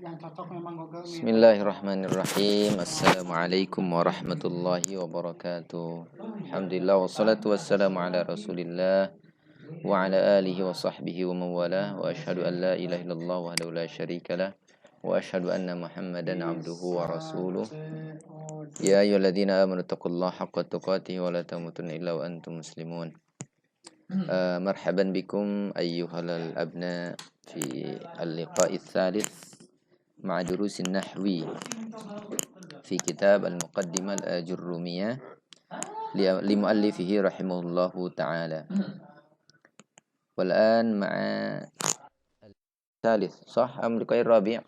Bismillahirrahmanirrahim. Assalamualaikum warahmatullahi wabarakatuh. Alhamdulillah wassalatu wassalamu ala Rasulillah wa ala alihi wa sahbihi wa mawalah wa asyhadu an la ilaha illallah wahdahu la syarikalah wa asyhadu anna Muhammadan abduhu wa rasuluh. Ya ayyuhalladzina amanu taqullaha haqqa tuqatih wa la tamutunna illa wa antum muslimun. Marhaban bikum ayyuhal abna fi al-liqa'i tsalits مع دروس النحو في كتاب المقدمة الآجرمية لمؤلفه رحمه الله تعالى. والآن مع الثالث صح أم اللقاء الرابع؟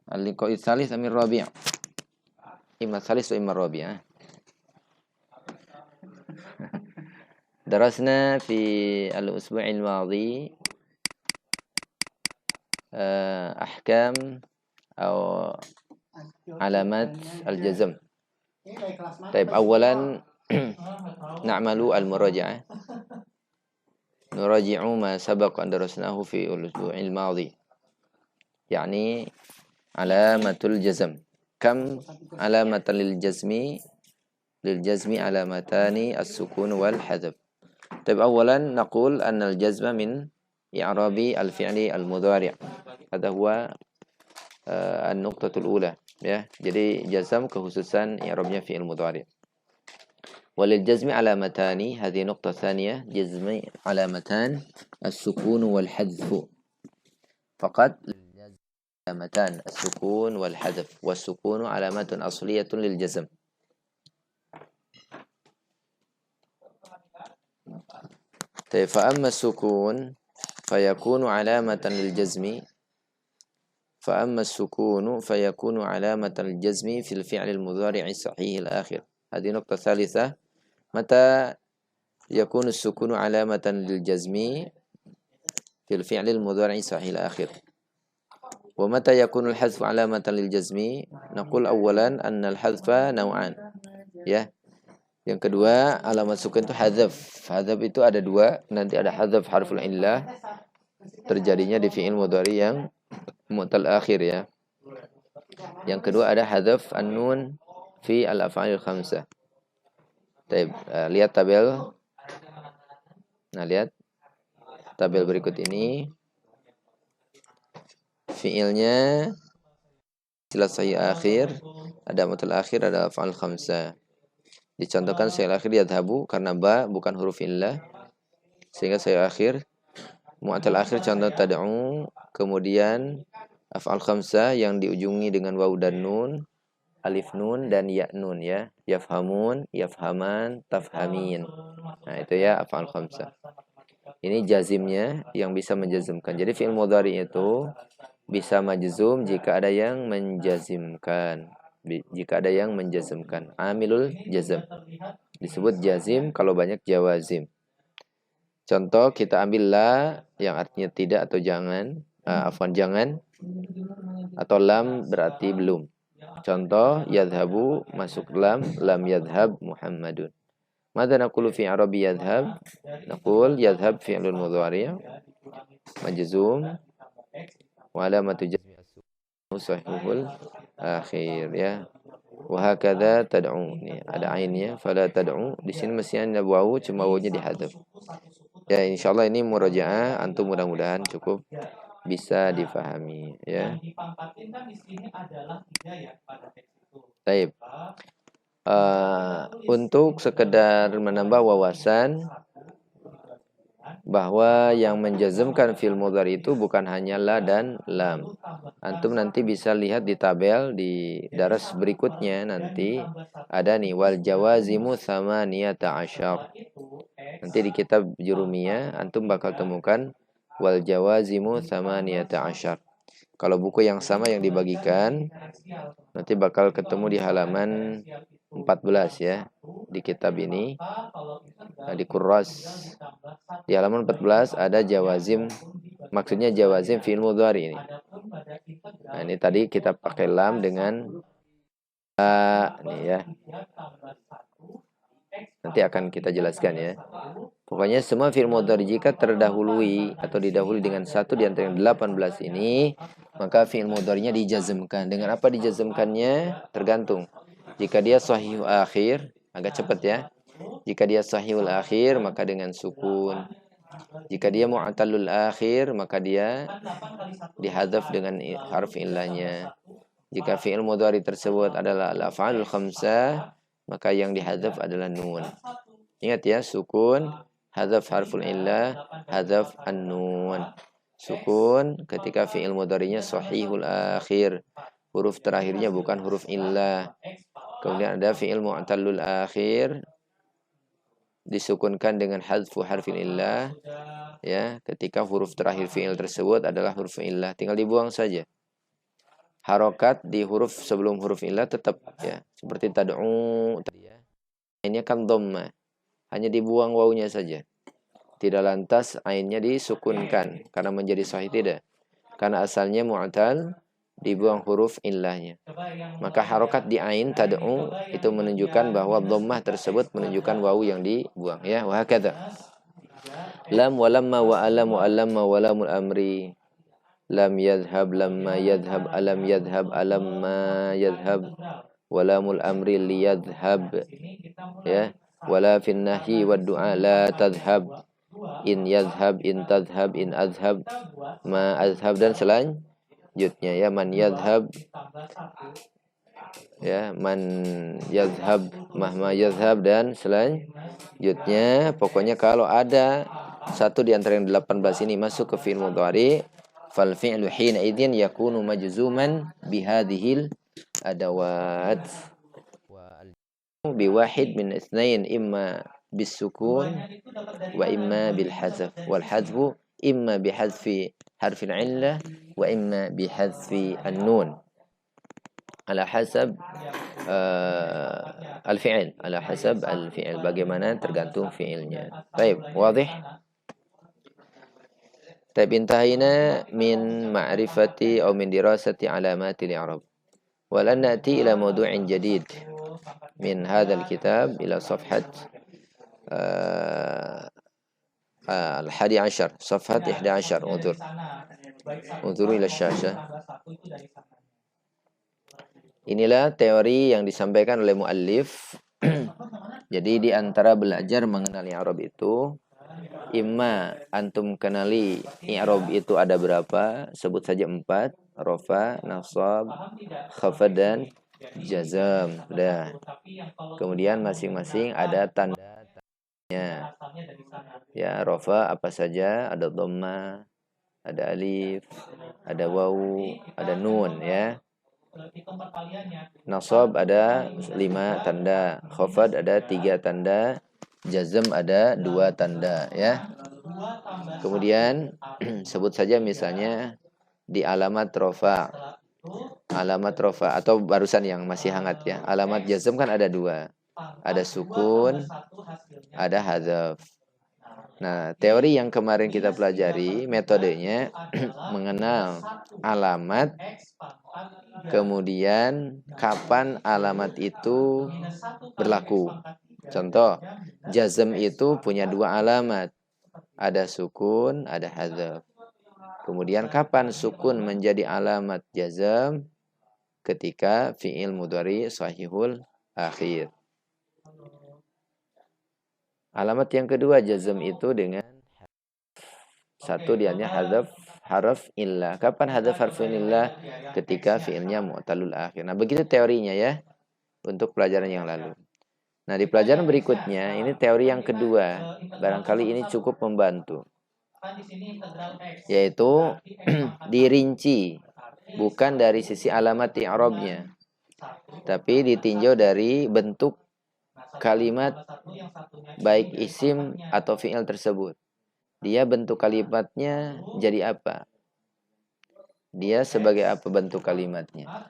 اللقاء الثالث أم الرابع؟ إما الثالث وإما الرابع. درسنا في الأسبوع الماضي أحكام أو علامات الجزم. طيب أولا نعمل المراجعة، نراجع ما سبق أن درسناه في الأسبوع الماضي، يعني علامة الجزم. كم علامة للجزم علامتان السكون والحذف. طيب أولا نقول أن الجزم من إعراب الفعل المضارع. Hadha huwa an-nuqtatul ula, ya. Jadi jazam kekhususan i'rabnya fi'il mudhari'. Walil jazmi alamatani, hadhihi nuqtah tsaniyah, jazmi alamatan as-sukun wal hadfu. Faqat alamatan as-sukun wal hadf, was-sukunu alamatun asliyatun lil jazm. Fa amma as-sukun fayakunu alamatan lil jazmi. فأما السكون فيكون علامة الجزم في الفعل المضارع الصحيح الآخر. هذه نقطة ثالثة. متى يكون السكون علامة للجزم في الفعل المضارع الصحيح الآخر؟ ومتى يكون الحذف علامة للجزم؟ نقول أولا أن الحذف نوعان. Ya. Yang kedua, alamat sukun itu hadzaf. Hadzaf itu ada dua. Nanti ada hadzaf harful illah, terjadinya di fi'il mudhari yang mu'tal akhir, ya. Yang kedua ada hadzaf an-nun fi al-af'alil khamsah. Baik, lihat tabel. Nah, lihat tabel berikut ini. Fi'ilnya silat sahih akhir, ada mu'tal akhir, ada af'al khamsah. Dicontohkan sahih akhir yadhabu karena ba bukan huruf illah, sehingga sahih akhir. Mu'tal akhir contoh tad'u, kemudian af'al khamsah yang diujungi dengan waw dan nun, alif nun dan ya nun, ya. Yafhamun, yafhaman, tafhamin. Nah, itu ya af'al khamsah. Ini jazimnya yang bisa menjazmkan. Jadi fi'il mudhari itu bisa majzum jika ada yang menjazimkan. Jika ada yang menjazmkan. Amilul jazm. Disebut jazim kalau banyak jawazim. Contoh kita ambil la yang artinya tidak atau jangan, jangan, atau lam berarti belum. Contoh yadhabu masuk lam yadhab Muhammadun. Madza naqulu fi i'rabi yadhab? Naqul yadhab fi'lun mudhari' majzum wa alamatu jazmi sahihul akhir, ya. Wa hakadha tad'u. Nih, ada ainnya, fala tad'u. Di sini mestinya ada wawu, cuma wawunya dihadzaf. Ya, insyaallah ini murajaah antum, mudah-mudahan cukup bisa difahami, ya. Baik. Untuk sekedar menambah wawasan bahwa yang menjazmkan fi'il mudhari itu bukan hanya la dan lam. Antum nanti bisa lihat di tabel di daras berikutnya, nanti ada nih wal jawazimu tsamaniyata asyar. Nanti di kitab Jurumiyah antum bakal temukan wal jawazimu tsamaniyata asyar. Kalau buku yang sama yang dibagikan nanti bakal ketemu di halaman 14, ya, di kitab ini. Nah, di Qurras di halaman 14 ada jawazim, maksudnya jawazim fi'il mudhari ini. Nah, ini tadi kita pakai lam dengan nih, ya. Nanti akan kita jelaskan, ya. Pokoknya semua fi'il mudhari jika terdahului atau didahului dengan satu di antara yang 18 ini, maka fi'il mudhari'nya dijazmkan. Dengan apa dijazmkannya? Tergantung. Jika dia sahihul akhir, agak cepat ya. Jika dia sahihul akhir, maka dengan sukun. Jika dia mu'tallul akhir, maka dia dihadzaf dengan harf illahnya. Jika fi'il mudhari tersebut adalah al-af'alul khamsah, maka yang dihadzaf adalah nun. Ingat ya, sukun, hadzaf harful illah, hadzaf an-nun. Sukun ketika fi'il mudhari'nya sahihul akhir. Huruf terakhirnya bukan huruf illah. Kemudian ada fi'il mu'tallul akhir, disukunkan dengan hadzfu harfil illah, ya, ketika huruf terakhir fi'il tersebut adalah huruf illah, tinggal dibuang saja. Harokat di huruf sebelum huruf illah tetap ya, seperti tad'u tadi ya. Ini kan dhamma, hanya dibuang wawunya saja. Tidak lantas ainnya disukunkan karena menjadi sahih, tidak. Karena asalnya mu'tal, dibuang huruf illahnya. Maka harokat di ain tad'u itu menunjukkan bahwa dhammah tersebut menunjukkan wawu yang dibuang ya. Wa hakadha. Lam wa lamma wa alam wa alamma wa lamul amri. Lam yadhhab lamma yadhhab alam yadhhab alamma yadhhab wa lamul amri liyadhhab ya. Wala fin nahyi wad du'a la tadhhab. In yadhhab in tadhhab in adhhab ma adhhab dan selanjutnya ya. Man yadhhab ya, man yadhhab mahma yadhhab dan selanjutnya. Pokoknya kalau ada satu di antara yang 18 ini masuk ke fi'il mudhari, fal fi'lu hina idzin yakunu majzuman bihadhil adawat wa bi wahid min itsnain, imma bisukun wa imma bil hadzf. Wal hadzfu imma bi hadzfi harfil illah wa imma bi hadzfi an-nun ala hasab al-fi'il, ala hasab al-fi'il, bagaimana tergantung fi'ilnya. Baik, wadih. Taib intahina min ma'rifati atau min dirasati alamati al-i'rab. Walan na'ti ila mawdu'in jadid min hadzal kitab ila safhat al-hadi ashar, safhat 11. Unzur ila syashah. Inilah teori yang disampaikan oleh muallif. Jadi di antara belajar mengenal i'rab itu, imma antum kenali i'rab itu ada berapa, sebut saja 4, rafa, nasab, khafad dan jazam. Udah. Kemudian masing-masing ada tandanya. Ya, rafa apa saja? Ada dhamma, ada alif, ada wawu, ada nun ya. Nasab ada 5 tanda, khafad ada 3 tanda, jazm ada 2 tanda ya. Kemudian sebut saja misalnya di alamat rafa. Alamat rafa atau barusan yang masih hangat ya. Alamat jazm kan ada 2. Ada sukun, ada hadzaf. Nah, teori yang kemarin kita pelajari, metodenya mengenal alamat, kemudian kapan alamat itu berlaku. Contoh, jazm itu punya 2 alamat. Ada sukun, ada hadzaf. Kemudian kapan sukun menjadi alamat jazm? Ketika fi'il mudhari sahihul akhir. Alamat yang kedua jazm itu dengan satu diannya hadzaf harf illah. Kapan hadzaf harf illah? Ketika fi'ilnya mu'tallul akhir. Nah, begitu teorinya ya untuk pelajaran yang lalu. Nah, di pelajaran berikutnya ini teori yang kedua. Barangkali ini cukup membantu. Yaitu dirinci bukan dari sisi alamat i'rabnya, tapi ditinjau dari bentuk kalimat baik isim atau fi'il tersebut. Dia bentuk kalimatnya jadi apa? Dia sebagai apa bentuk kalimatnya?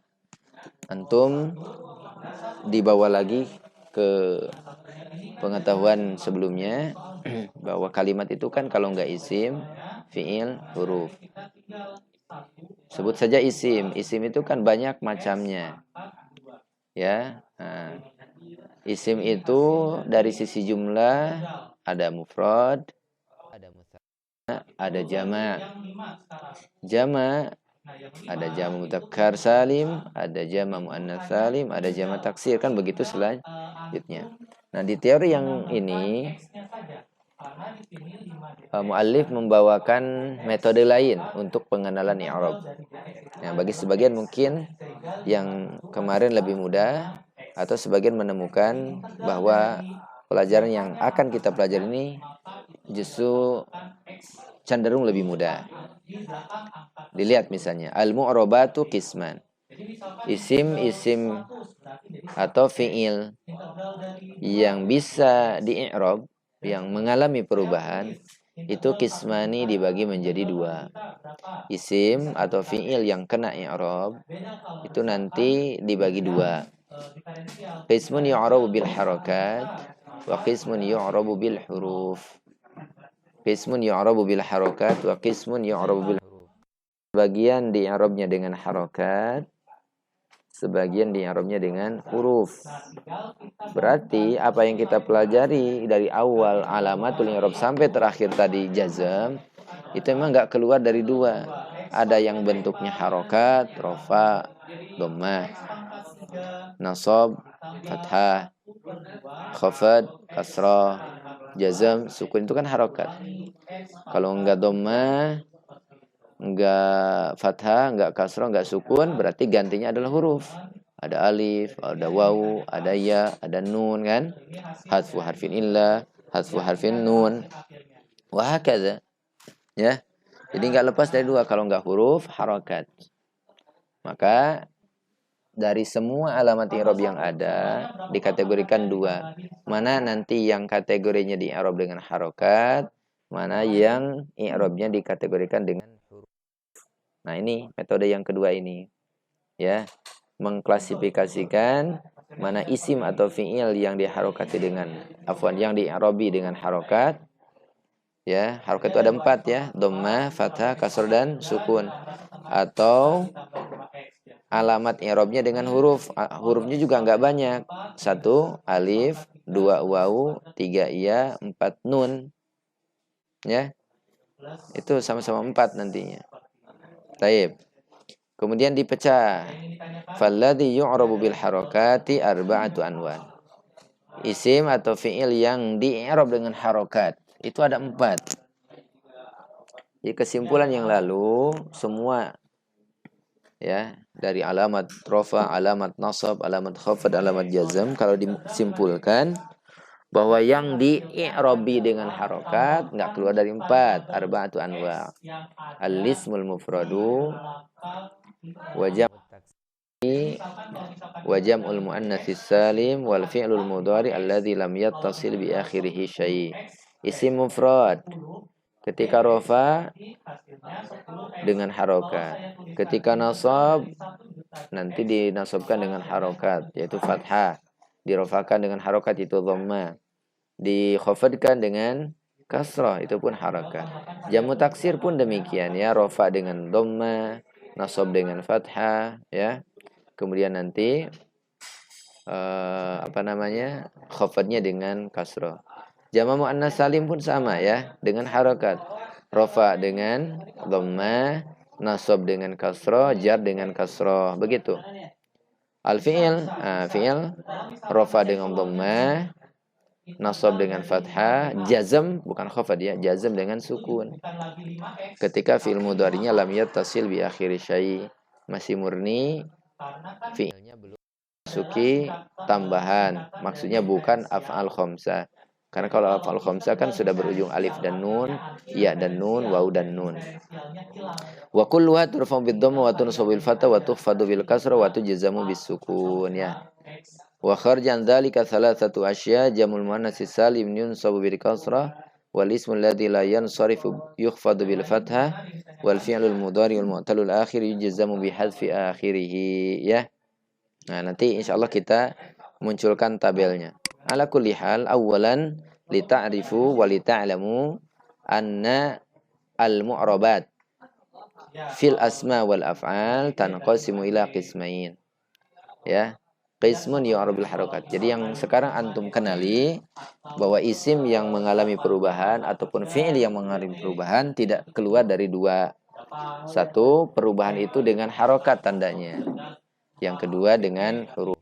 Antum dibawa lagi ke pengetahuan sebelumnya bahwa kalimat itu kan kalau enggak isim, fi'il, huruf. Sebut saja isim. Isim itu kan banyak macamnya. Ya. Nah, isim itu dari sisi jumlah ada mufrad, ada musanna, ada jama'. Jama' ada jamak mudzakkar salim, ada jamak muannats salim, ada jamak taksir, kan begitu selanjutnya. Nah, di teori yang ini muallif membawakan metode lain untuk pengenalan i'rab. Nah, bagi sebagian mungkin yang kemarin lebih mudah, atau sebagian menemukan bahwa pelajaran yang akan kita pelajari ini justru cenderung lebih mudah. Dilihat misalnya al-mu'rabatu qisman. Isim atau fi'il yang bisa di-i'rab, yang mengalami perubahan, itu qismani dibagi menjadi dua. Isim atau fi'il yang kena i'rab itu nanti dibagi dua. Qismun yu'rabu bil harakat wa qismun yu'rabu bil huruf. Qismun yu'rabu bil harakat wa qismun yu'rabu bil huruf. Sebagian di-i'rabnya dengan harakat, sebagian di-i'rabnya dengan huruf. Berarti apa yang kita pelajari dari awal alamatul i'rab sampai terakhir tadi jazm, itu memang nggak keluar dari dua. Ada yang bentuknya harakat, rofa, dhammah, nasab, fathah, khafad, kasrah, jazm, sukun, itu kan harakat. Kalau enggak dhammah, enggak fathah, enggak kasrah, enggak sukun, berarti gantinya adalah huruf. Ada alif, ada wawu, ada ya, ada nun, kan? Hadfu harfin illa, hadfu harfin nun, wa hakadha. Ya. Jadi enggak lepas dari dua. Kalau enggak huruf, harakat. Maka dari semua alamat i'rab yang ada dikategorikan dua. Mana nanti yang kategorinya di i'rab dengan harakat, mana yang i'rabnya dikategorikan dengan huruf. Nah, ini metode yang kedua ini. Ya, mengklasifikasikan mana isim atau fi'il yang diharokati dengan yang di-i'rabi dengan harokat. Ya, harokat itu ada 4 ya, dhammah, fathah, kasr, dan sukun. Atau alamat i'rabnya dengan huruf. Hurufnya juga nggak banyak. 1 alif, 2 wawu, 3 ya, 4 nun. Ya. Itu sama-sama 4 nantinya. Taib. Kemudian dipecah. Falladhi yu'rabu bil harakati arba'atu anwan. Isim atau fi'il yang di-i'rab dengan harokat itu ada 4. Di kesimpulan yang lalu semua ya, dari alamat rofa, alamat nasab, alamat khafad, alamat jazm, kalau disimpulkan bahwa yang di-i'rabi dengan harokat nggak keluar dari 4, arba'atu anwa. Al-ismul mufradu wajam wa jam'ul muannatsis salim wal fi'lul mudhari alladzi lam yattasil bi akhirih syai'. Isim mufrad ketika rafa dengan harokat, ketika nasab nanti dinasabkan dengan harokat yaitu fathah, dirofakan dengan harokat itu dhammah, dikhafadkan dengan kasrah itu pun harokat. Jamu taksir pun demikian ya, rafa dengan dhammah, nasab dengan fathah ya. Kemudian nanti khafadnya dengan kasrah. Jama' muannas salim pun sama ya, dengan harakat. Rafa dengan dhammah, nasab dengan kasrah, jar dengan kasrah, begitu. Al-fi'il, fi'il rafa dengan dhammah, nasab dengan fathah, jazm bukan khafad ya, jazm dengan sukun. Ketika fi'il mudhari'nya lam yattasil bi akhiri syai', masih murni fi'ilnya belum masuki tambahan, maksudnya bukan af'al khamsah. Karena kalau af'al khamsah kan sudah berujung alif dan nun, ya dan nun, waw dan nun. Wa kulluha turfa'u bid-dhamma wa tunsabu bil fathah wa tukhfadu bil kasrah wa tujzamu bis sukun ya. Wa kharjan dzalika thalathatu asya, jamul muannats salim yunsabu bil kasrah wal ismu alladhi la yansarifu yukhfadu bil fathah wal fi'lul mudhari wal mu'talul akhir yujzamu bi hadfi akhirih ya. Nah, nanti insyaallah kita munculkan tabelnya. Ala kulli hal, awalan li ta'rifu wa li ta'lamu anna al-mu'rabat fil asma wal af'al tanqasimu ila qismain. Ya. Qismun yu'rabil harakat. Jadi yang sekarang antum kenali bahwa isim yang mengalami perubahan ataupun fi'il yang mengalami perubahan tidak keluar dari dua. Satu, perubahan itu dengan harokat tandanya. Yang kedua dengan huruf.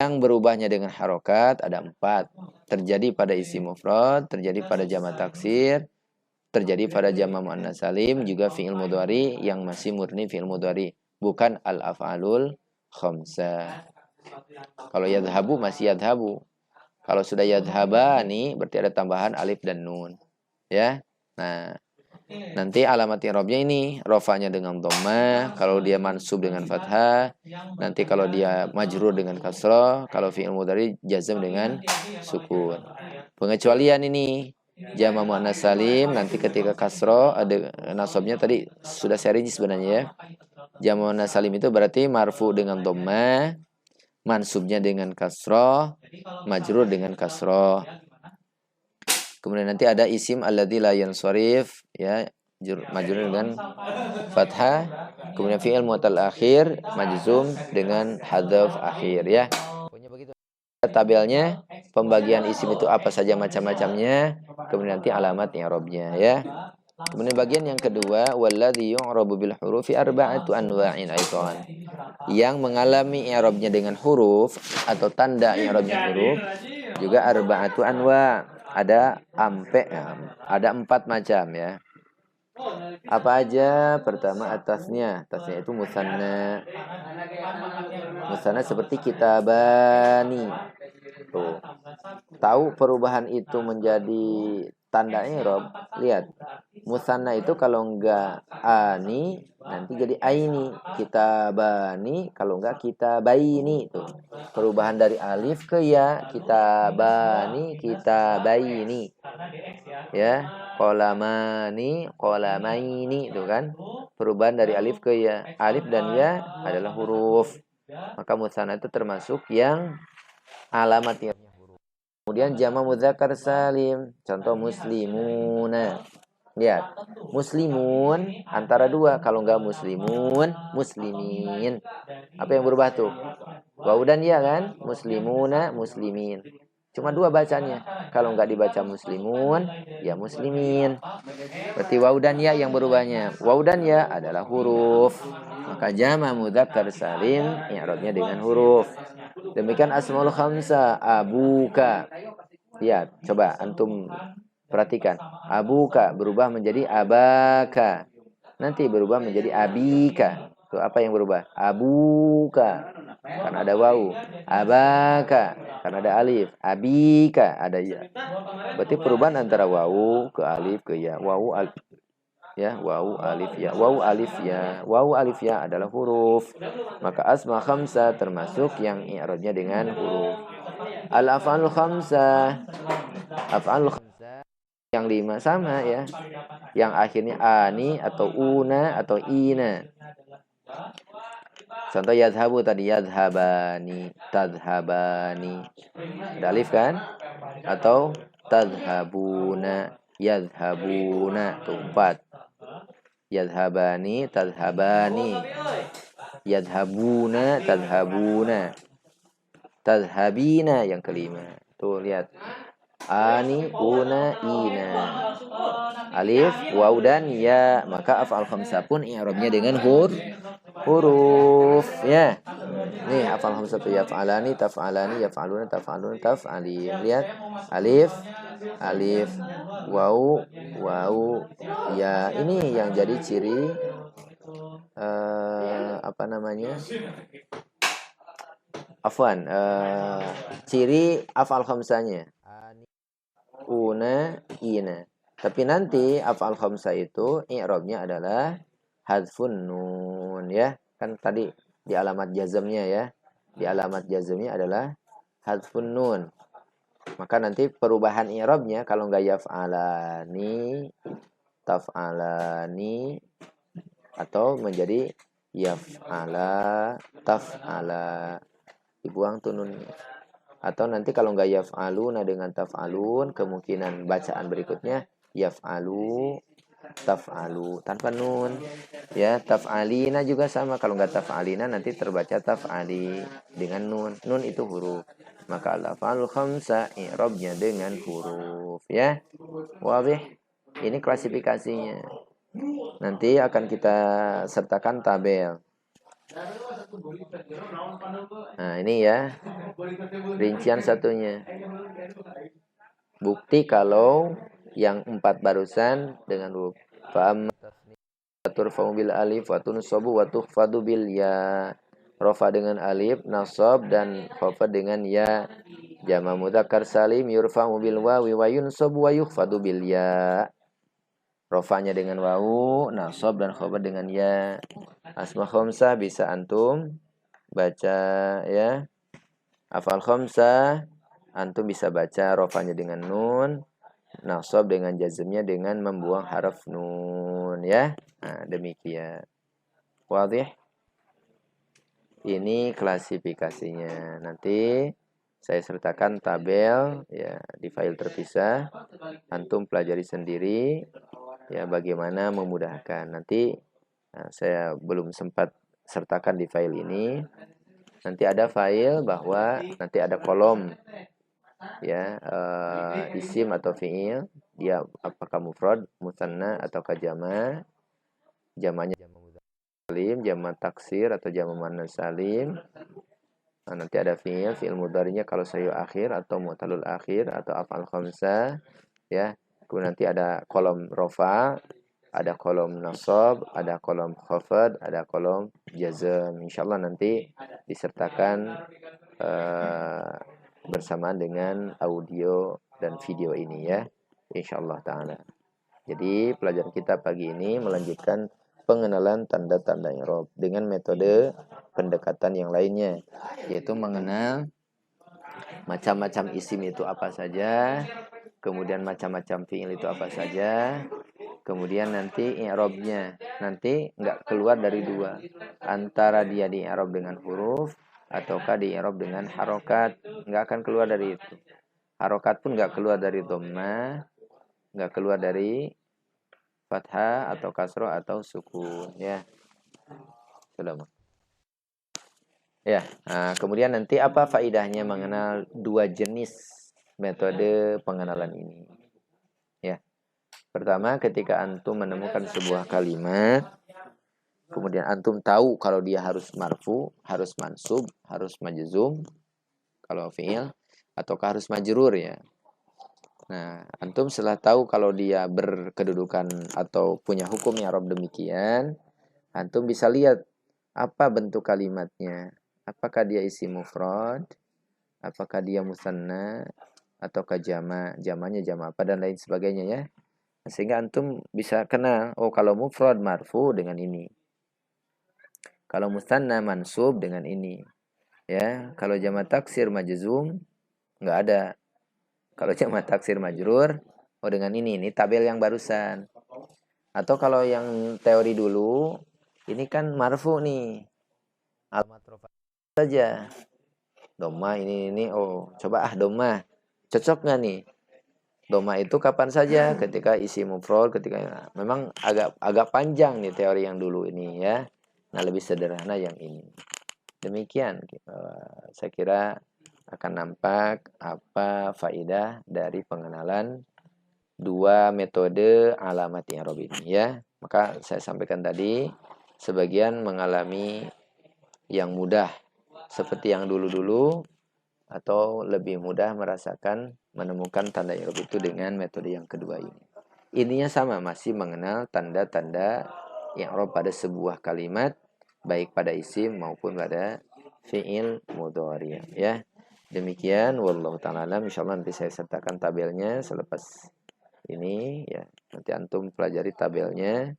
Yang berubahnya dengan harokat ada 4. Terjadi pada isim mufrad, terjadi pada jamak taksir, terjadi pada jamak muannats salim, juga fi'il mudhari yang masih murni fi'il mudhari, bukan al-af'alul khamsah. Kalau yadhabu masih yadhabu. Kalau sudah yadhabani berarti ada tambahan alif dan nun. Ya. Nah, nanti alamat i'rabnya ini rofanya dengan dhammah, kalau dia mansub dengan fathah, nanti kalau dia majrur dengan kasrah, kalau fi'il mudhari jazm dengan sukun. Pengecualian ini jamak muannats salim nanti ketika kasrah ada nasabnya tadi sudah saya rinci sebenarnya ya. Jamak muannats salim itu berarti marfu dengan dhammah, mansubnya dengan kasrah, majrur dengan kasrah. Kemudian nanti ada isim alladzi la yansharif ya, majrur dengan fathah. Kemudian fi'il mu'tal akhir majzum dengan hadzaf akhir ya. Pokoknya begitu. Tabelnya pembagian isim itu apa saja macam-macamnya, kemudian nanti alamat i'rabnya ya. Kemudian bagian yang kedua walladzi yu'rabu bil hurufi arba'atu anwa'in aidan. Yang mengalami i'rabnya dengan huruf atau tanda i'rabnya huruf juga arba'atu anwa'. Ada 4 macam ya. Apa aja? Pertama atasnya itu musanna. Musanna seperti kitabani. Tuh. Tahu perubahan itu menjadi tanda i'rab? Lihat. Musanna itu kalau enggak ani nanti jadi aini. Kitabani kalau enggak kitabaini itu. Perubahan dari alif ke ya, kitabani, kitabaini. Ya, qalamani, qalamaini itu kan. Perubahan dari alif ke ya. Alif dan ya adalah huruf. Maka musanna itu termasuk yang alamatnya huruf. Kemudian jamak mudzakkar salim, contoh muslimuna. Lihat, muslimun antara dua, kalau enggak muslimun, muslimin. Apa yang berubah tuh? Waw dan ya kan? Muslimuna, muslimin. Cuma 2 bacanya. Kalau enggak dibaca muslimun, ya muslimin. Berarti waw dan ya yang berubahnya. Waw dan ya adalah huruf. Maka jamak mudzakkar salim i'rabnya dengan huruf. Demikian asmaul khamsah, abuka. Lihat, coba antum perhatikan. Abuka berubah menjadi abaka. Nanti berubah menjadi abika. Itu apa yang berubah? Abuka. Kan ada wawu. Abaka. Kan ada alif. Abika. Ada ya. Berarti perubahan antara wawu ke alif ke ya. Wawu alif. Ya, wawu alif ya. Wawu alif ya. Wawu alif ya adalah huruf. Maka asma khamsah termasuk yang i'rabnya dengan huruf. Al-af'alul khamsah. Af'alul khamsah yang 5 sama ya. Yang akhirnya ani atau una atau ina. Contoh yadhabu tadi yadhabani, tadhabani. Ada alif kan? Atau tadhabuna, yadhabuna. Itu 4. Yadhabani, tadhabani. Yadhabuna, tadhabuna. Tadhabina yang kelima. Tuh lihat. Ani, una, ina. Alif, waw dan ya. Maka af'al khamsah pun i'rabnya dengan huruf ya. Nih af'al khamsah itu yaf'alani, taf'alani, yaf'aluna, taf'aluna, taf'alin. Lihat. Alif, alif, waw, waw, ya. Ini yang jadi ciri apa namanya? Afwan, ciri af'al khamsahnya. Una, ina. Tapi nanti af'al khamsah itu i'rabnya adalah hadfun nun ya. Kan tadi di alamat jazmnya ya. Di alamat jazmnya adalah hadfun nun. Maka nanti perubahan i'rabnya kalau enggak yaf'alani, taf'alani atau menjadi yaf'ala, taf'ala. Dibuang tuh nunnya. Atau nanti kalau enggak yaf'aluna dengan taf'alun, kemungkinan bacaan berikutnya yaf'alu, taf'alu tanpa nun. Ya, taf'alina juga sama. Kalau enggak taf'alina nanti terbaca taf'ali dengan nun. Nun itu huruf. Maka al-af'alul khamsah i'rabnya dengan huruf ya. Wadih. Ini klasifikasinya. Nanti akan kita sertakan tabel. Nah, ini ya rincian satunya. Bukti kalau yang 4 barusan dengan huruf fa'am turfa'u bil alif wa tunsabu wa tukhfadu bil ya. Rafa dengan alif, nasab dan khafad dengan ya. Jama mudzakkar salim yurfa'u bil wawi wa yunsabu wa yukhfadu bil ya. Rafanya dengan wawu, nasab dan khafad dengan ya. Asma khamsah bisa antum baca ya. Afal khamsah antum bisa baca rafanya dengan nun, nasab dengan jazmnya dengan membuang haraf nun ya. Nah, demikian. Wadih? Ini klasifikasinya. Nanti saya sertakan tabel ya di file terpisah. Antum pelajari sendiri ya bagaimana memudahkan. Nanti saya belum sempat sertakan di file ini. Nanti ada file bahwa nanti ada kolom ya isim atau fiil, dia apakah mufrad, musanna atau jama', jamanya salim, jama' taksir atau jama' muannas salim. Nah, nanti ada fiil mudhari'nya kalau sayu akhir atau mu'talul akhir atau af'al khamsah ya. Kemudian nanti ada kolom rofa, ada kolom nasab, ada kolom khafad, ada kolom jazm. Insyaallah nanti disertakan bersamaan dengan audio dan video ini ya. Insyaallah taala. Jadi pelajaran kita pagi ini melanjutkan pengenalan tanda-tanda i'rab dengan metode pendekatan yang lainnya, yaitu mengenal macam-macam isim itu apa saja, kemudian macam-macam fiil itu apa saja, kemudian nanti i'rabnya nanti nggak keluar dari dua, antara dia di i'rab dengan huruf ataukah di i'rab dengan harokat, nggak akan keluar dari itu. Harokat pun nggak keluar dari dhammah, nggak keluar dari fathah atau kasroh atau sukun ya. Sudah. Ya, kemudian nanti apa faidahnya mengenal dua jenis metode pengenalan ini? Ya. Pertama, ketika antum menemukan sebuah kalimat, kemudian antum tahu kalau dia harus marfu, harus mansub, harus majzum kalau fi'il, ataukah harus majrur ya. Nah, antum setelah tahu kalau dia berkedudukan atau punya hukum i'rab demikian, antum bisa lihat apa bentuk kalimatnya. Apakah dia isim mufrad, apakah dia musanna, ataukah jama', jamanya jama' apa dan lain sebagainya ya. Sehingga antum bisa kenal, oh kalau mufrad marfu dengan ini. Kalau musanna mansub dengan ini. Ya, kalau jama' taksir majzum enggak ada. Kalau jama' taksir majrur, oh dengan ini tabel yang barusan. Atau kalau yang teori dulu, ini kan marfu nih. Alamat rofa saja. Doma ini, oh coba doma. Cocok nggak nih? Doma itu kapan saja? Ketika isi mufrad, ketika memang agak panjang nih teori yang dulu ini ya. Nah, lebih sederhana yang ini. Demikian saya kira akan nampak apa faidah dari pengenalan dua metode alamat i'rab ini ya. Maka saya sampaikan tadi sebagian mengalami yang mudah seperti yang dulu-dulu atau lebih mudah merasakan menemukan tanda i'rab itu dengan metode yang kedua ini. Intinya sama, masih mengenal tanda-tanda i'rab pada sebuah kalimat baik pada isim maupun pada fi'il mudhari ya. Demikian wallahu taala alam, insyaallah nanti saya sertakan tabelnya selepas ini ya. Nanti antum pelajari tabelnya.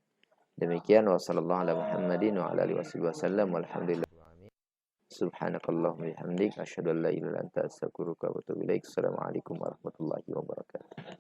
Demikian wasallallahu ala Muhammadin wa ala alihi wasallam walhamdulillah. Subhanakallahumma bihamdik asyhadu an la ilaha illa anta astaghfiruka wa atubu ilaik. Assalamualaikum warahmatullahi wabarakatuh.